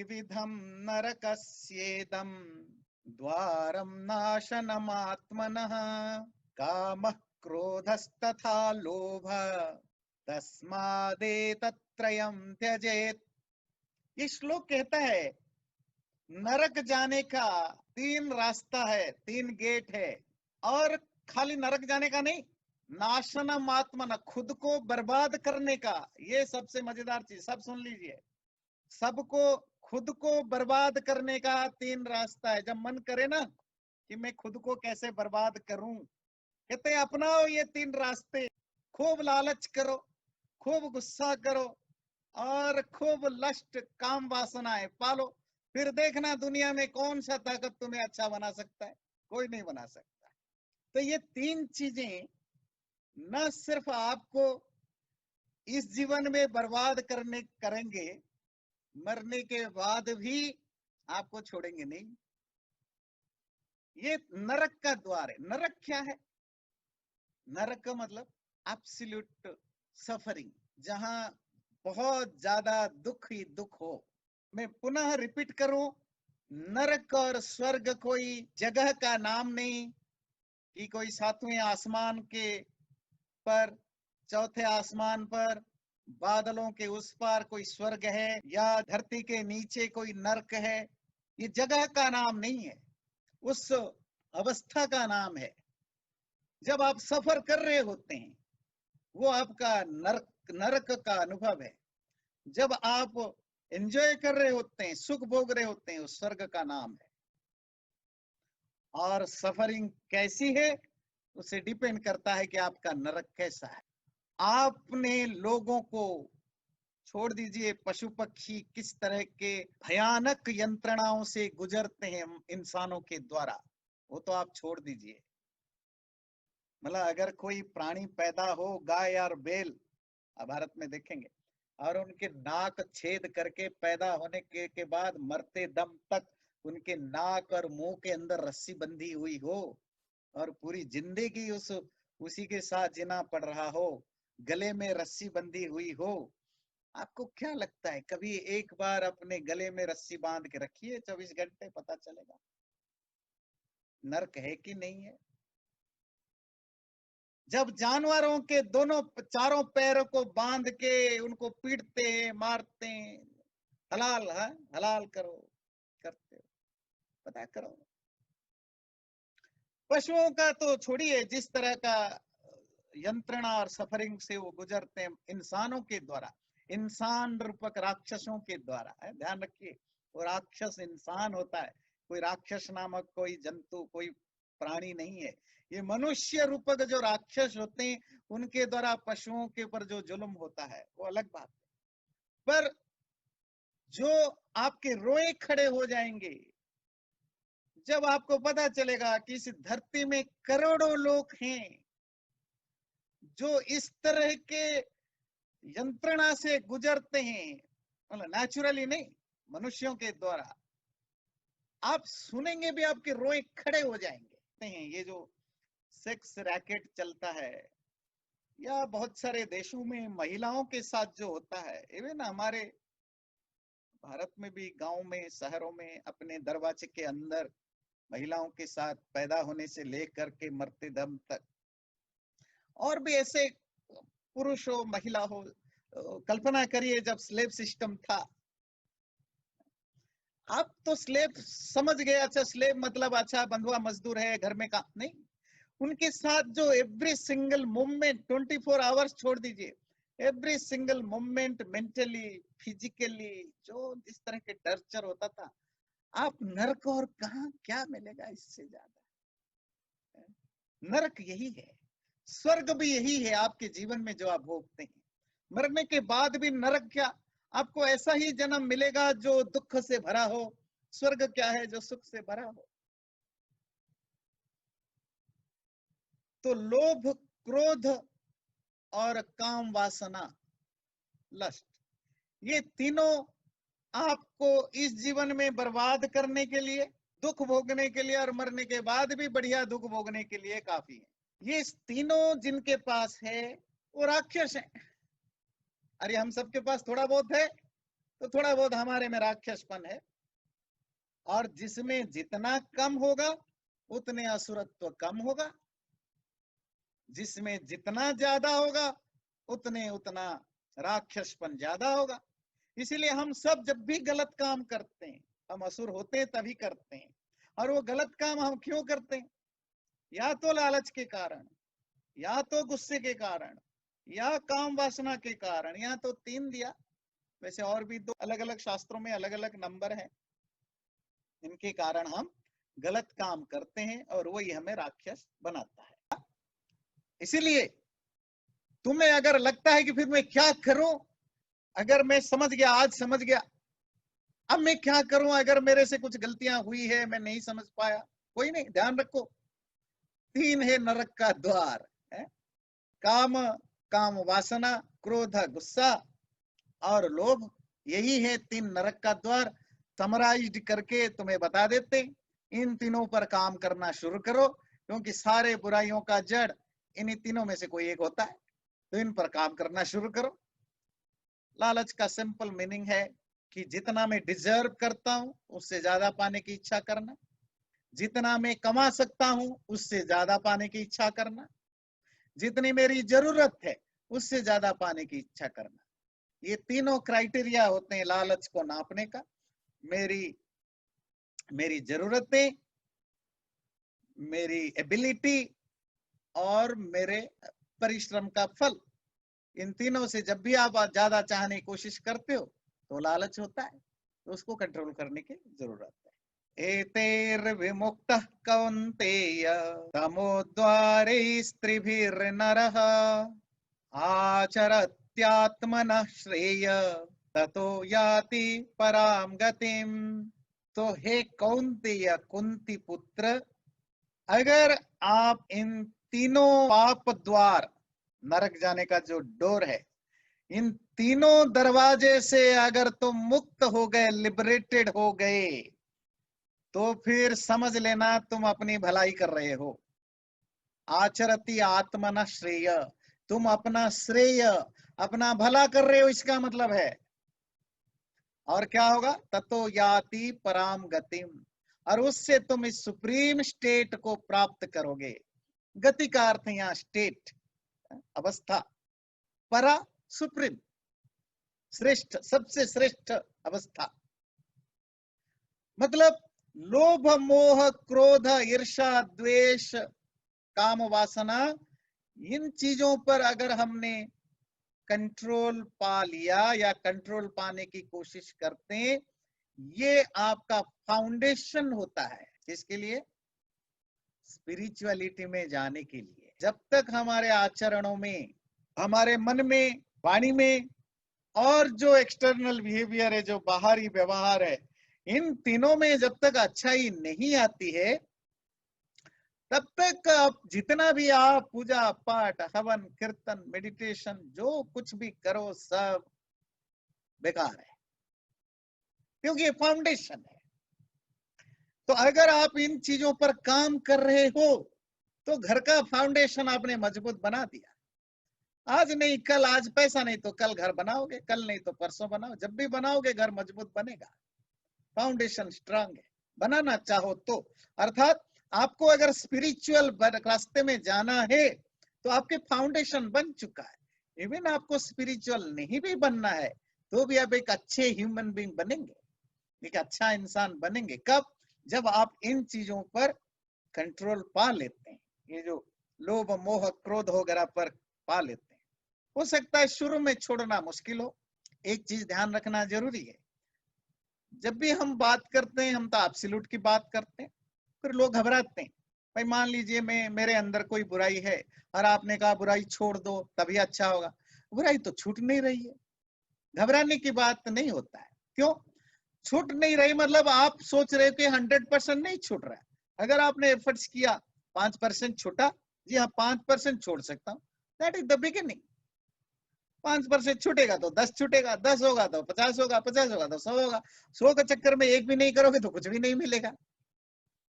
त्रिविधं नरकस्येदं द्वारं नाशनमात्मनः कामः क्रोधस्तथा लोभः तस्मादेतत्त्रयं त्यजेत्। ये श्लोक कहता है नरक जाने का 3 रास्ता है, 3 गेट है। और खाली नरक जाने का नहीं, नाशनम आत्मन, खुद को बर्बाद करने का। ये सबसे मजेदार चीज, सब सुन लीजिए। सबको खुद को बर्बाद करने का 3 रास्ता है। जब मन करे ना कि मैं खुद को कैसे बर्बाद करूं, कहते हैं अपनाओ ये 3 रास्ते। खूब लालच करो, खूब गुस्सा करो और खूब लस्ट काम वासनाएं पालो, फिर देखना दुनिया में कौन सा ताकत तुम्हें अच्छा बना सकता है। कोई नहीं बना सकता। तो ये 3 चीजें न सिर्फ आपको इस जीवन में बर्बाद करेंगे, मरने के बाद भी आपको छोड़ेंगे नहीं। ये नरक का द्वार है। नरक क्या है? नरक का मतलब एब्सोल्यूट सफरिंग, जहां बहुत ज्यादा दुख ही दुख हो। मैं पुनः रिपीट करूं, नरक और स्वर्ग कोई जगह का नाम नहीं कि कोई 7वें आसमान के पर, 4थे आसमान पर, बादलों के उस पार कोई स्वर्ग है या धरती के नीचे कोई नरक है। ये जगह का नाम नहीं है, उस अवस्था का नाम है। जब आप सफर कर रहे होते हैं वो आपका नरक का अनुभव है। जब आप एंजॉय कर रहे होते हैं, सुख भोग रहे होते हैं, उस स्वर्ग का नाम है। और सफरिंग कैसी है उसे डिपेंड करता है कि आपका नरक कैसा है। आपने लोगों को छोड़ दीजिए, पशु पक्षी किस तरह के भयानक यंत्रणाओं से गुजरते हैं इंसानों के द्वारा, वो तो आप छोड़ दीजिए। मतलब अगर कोई प्राणी पैदा हो, गाय और बैल, भारत में देखेंगे, और उनके नाक छेद करके पैदा होने के बाद मरते दम तक उनके नाक और मुंह के अंदर रस्सी बंधी हुई हो और पूरी जिंदगी उसी के साथ जीना पड़ रहा हो, गले में रस्सी बंधी हुई हो, आपको क्या लगता है? कभी एक बार अपने गले में रस्सी बांध के रखिए, 24 घंटे, पता चलेगा नरक है कि नहीं है। जब जानवरों के चारों पैरों को बांध के उनको पीटते हैं, मारते हैं, हलाल करो करते हो, पता करो। पशुओं का तो छोड़िए, जिस तरह का यंत्रणा और सफरिंग से वो गुजरते हैं इंसानों के द्वारा, इंसान रूपक राक्षसों के द्वारा, है ध्यान रखिए। वो राक्षस इंसान होता है, कोई राक्षस नामक कोई जंतु, कोई प्राणी नहीं है। ये मनुष्य रूपक जो राक्षस होते हैं उनके द्वारा पशुओं के ऊपर जो जुल्म होता है वो अलग बात है। पर जो आपके रोए खड़े हो जाएंगे जब आपको पता चलेगा कि इस धरती में करोड़ों लोग हैं जो इस तरह के यंत्रणा से गुजरते हैं, मतलब नेचुरली नहीं, मनुष्यों के द्वारा, आप सुनेंगे भी आपके रोए खड़े हो जाएंगे। ये जो सेक्स रैकेट चलता है या बहुत सारे देशों में महिलाओं के साथ जो होता है, इवन हमारे भारत में भी गांव में, शहरों में, अपने दरवाजे के अंदर महिलाओं के साथ पैदा होने से लेकर के मरते दम तक, और भी ऐसे पुरुष हो महिला हो, कल्पना करिए जब स्लेव सिस्टम था। आप तो स्लेव समझ गए, अच्छा स्लेव मतलब अच्छा बंधुआ मजदूर है, घर में काम नहीं। उनके साथ जो एवरी सिंगल मूवमेंट, 24 आवर्स छोड़ दीजिए, every single movement mentally physically जो जिस तरह के टर्चर होता था, आप नरक और कहां क्या मिलेगा इससे ज्यादा। नरक यही है, स्वर्ग भी यही है आपके जीवन में जो आप भोगते हैं। मरने के बाद भी नरक क्या, आपको ऐसा ही जन्म मिलेगा जो दुख से भरा हो। स्वर्ग क्या है? जो सुख से भरा हो। तो लोभ, क्रोध और काम वासना, लस्ट, ये तीनों आपको इस जीवन में बर्बाद करने के लिए, दुख भोगने के लिए, और मरने के बाद भी बढ़िया दुख भोगने के लिए काफी है। ये तीनों जिनके पास है वो राक्षस है। अरे हम सबके पास थोड़ा बहुत है, तो थोड़ा बहुत हमारे में राक्षसपन है। और जिसमें जितना कम होगा उतने असुरत्व कम होगा, जिसमें जितना ज्यादा होगा उतना राक्षसपन ज्यादा होगा। इसीलिए हम सब जब भी गलत काम करते हैं, हम असुर होते हैं तभी करते हैं। और वो गलत काम हम क्यों करते हैं? या तो लालच के कारण, या तो गुस्से के कारण, या काम वासना के कारण, या तो 3 दिया। वैसे और भी 2 अलग अलग शास्त्रों में अलग अलग नंबर है। इनके कारण हम गलत काम करते हैं और वही हमें राक्षस बनाता है। इसीलिए तुम्हें अगर लगता है कि फिर मैं क्या करूं, अगर मैं समझ गया, आज समझ गया, अब मैं क्या करूं, अगर मेरे से कुछ गलतियां हुई है, मैं नहीं समझ पाया, कोई नहीं, ध्यान रखो 3 है नरक का द्वार है। काम, काम वासना, क्रोध गुस्सा और लोभ, यही है 3 नरक का द्वार। समराइज्ड करके तुम्हें बता देते, इन तीनों पर काम करना शुरू करो, क्योंकि सारे बुराइयों का जड़ इन्हीं तीनों में से कोई एक होता है। तो इन पर काम करना शुरू करो। लालच का सिंपल मीनिंग है कि जितना मैं डिजर्व करता हूं उससे ज्यादा पाने की इच्छा करना, जितना मैं कमा सकता हूं उससे ज्यादा पाने की इच्छा करना, जितनी मेरी जरूरत है उससे ज्यादा पाने की इच्छा करना। ये तीनों क्राइटेरिया होते हैं लालच को नापने का। मेरी जरूरतें, मेरी एबिलिटी और मेरे परिश्रम का फल, इन तीनों से जब भी आप ज्यादा चाहने की कोशिश करते हो तो लालच होता है। तो उसको कंट्रोल करने की जरूरत है। एतैर्विमुक्तः कौन्तेय तमोद्वारे स्त्रिभिर्नरः आचरत्यात्मनः श्रेय ततो याति परां गतिम। तो हे कौन्तेय, कुंती पुत्र, अगर आप इन तीनों पाप द्वार, नरक जाने का जो डोर है, इन तीनों दरवाजे से अगर तुम मुक्त हो गए, लिबरेटेड हो गए, तो फिर समझ लेना तुम अपनी भलाई कर रहे हो। आचरति आत्मना श्रेय, तुम अपना श्रेय, अपना भला कर रहे हो, इसका मतलब है। और क्या होगा? ततो याति पराम गतिम, और उससे तुम इस सुप्रीम स्टेट को प्राप्त करोगे। गति का अर्थ यहाँ स्टेट, अवस्था। परा सुप्रीम, श्रेष्ठ, सबसे श्रेष्ठ अवस्था। मतलब लोभ मोह क्रोध ईर्ष्या द्वेष काम वासना, इन चीजों पर अगर हमने कंट्रोल पा लिया या कंट्रोल पाने की कोशिश करते हैं, ये आपका फाउंडेशन होता है। किसके लिए? स्पिरिचुअलिटी में जाने के लिए। जब तक हमारे आचरणों में, हमारे मन में, वाणी में और जो एक्सटर्नल बिहेवियर है, जो बाहरी व्यवहार है, इन तीनों में जब तक अच्छाई नहीं आती है, तब तक आप जितना भी आप पूजा पाठ हवन कीर्तन मेडिटेशन जो कुछ भी करो, सब बेकार है, क्योंकि ये फाउंडेशन है। तो अगर आप इन चीजों पर काम कर रहे हो तो घर का फाउंडेशन आपने मजबूत बना दिया। आज नहीं कल, आज पैसा नहीं तो कल घर बनाओगे, कल नहीं तो परसों बनाओ, जब भी बनाओगे घर मजबूत बनेगा। फाउंडेशन स्ट्रांग है, बनाना चाहो तो। अर्थात आपको अगर स्पिरिचुअल रास्ते में जाना है तो आपके फाउंडेशन बन चुका है। इवन आपको स्पिरिचुअल नहीं भी बनना है तो भी आप एक अच्छे ह्यूमन बीइंग बनेंगे, एक अच्छा इंसान बनेंगे। कब? जब आप इन चीजों पर कंट्रोल पा लेते हैं, ये जो लोभ मोह क्रोध वगैरह पर पा लेते हैं। हो सकता है शुरू में छोड़ना मुश्किल हो। एक चीज ध्यान रखना जरूरी है, जब भी हम बात करते हैं हम तो एब्सोल्यूट की बात करते हैं, फिर लोग घबराते हैं। भाई मान लीजिए मेरे अंदर कोई बुराई है और आपने कहा बुराई छोड़ दो तभी अच्छा होगा। बुराई तो छूट नहीं रही है, घबराने की बात नहीं होता है। क्यों छूट नहीं रही? मतलब आप सोच रहे हो कि 100% नहीं छूट रहा है। अगर आपने एफर्ट्स किया, 5% छूटा, जी हाँ 5% छोड़ सकता हूँ, दैट इज द बिगिनिंग। 5% छूटेगा तो 10 छूटेगा, 10 होगा तो 50 होगा, 50 होगा तो 100 होगा, 100 के चक्कर में एक भी नहीं करोगे तो कुछ भी नहीं मिलेगा।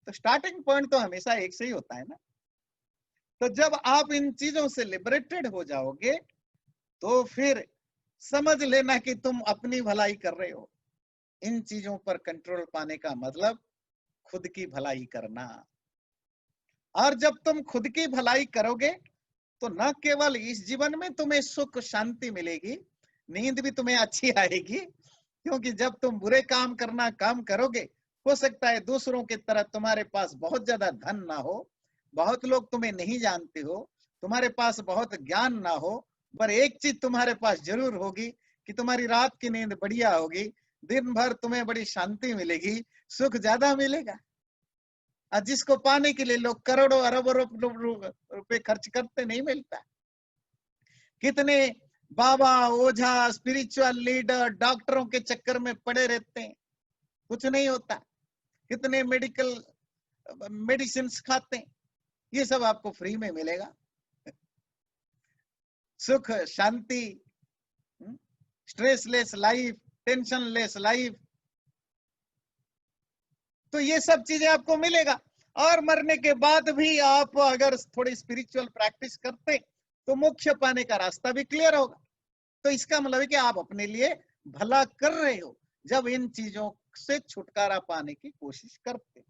तो स्टार्टिंग पॉइंट तो हमेशा एक से ही होता है ना। तो जब आप इन चीजों से लिबरेटेड हो जाओगे तो फिर समझ लेना कि तुम अपनी भलाई कर रहे हो। इन चीजों पर कंट्रोल पाने का मतलब खुद की भलाई करना। और जब तुम खुद की भलाई करोगे तो न केवल इस जीवन में तुम्हें सुख शांति मिलेगी, नींद भी तुम्हें अच्छी आएगी, क्योंकि जब तुम बुरे काम करोगे, हो सकता है दूसरों की तरह तुम्हारे पास बहुत ज्यादा धन ना हो, बहुत लोग तुम्हें नहीं जानते हो, तुम्हारे पास बहुत ज्ञान ना हो, पर एक चीज तुम्हारे पास जरूर होगी कि तुम्हारी रात की नींद बढ़िया होगी, दिन भर तुम्हें बड़ी शांति मिलेगी, सुख ज्यादा मिलेगा। और जिसको पाने के लिए लोग करोड़ों अरबों रुपए खर्च करते, नहीं मिलता। कितने बाबा, ओझा, स्पिरिचुअल लीडर डॉक्टरों के चक्कर में पड़े रहते हैं, कुछ नहीं होता। कितने मेडिसिन खाते हैं, ये सब आपको फ्री में मिलेगा। सुख शांति, स्ट्रेसलेस लाइफ, टेंशनलेस लाइफ, तो ये सब चीजें आपको मिलेगा। और मरने के बाद भी आप अगर थोड़ी स्पिरिचुअल प्रैक्टिस करते तो मोक्ष पाने का रास्ता भी क्लियर होगा। तो इसका मतलब है कि आप अपने लिए भला कर रहे हो जब इन चीजों से छुटकारा पाने की कोशिश करते हो।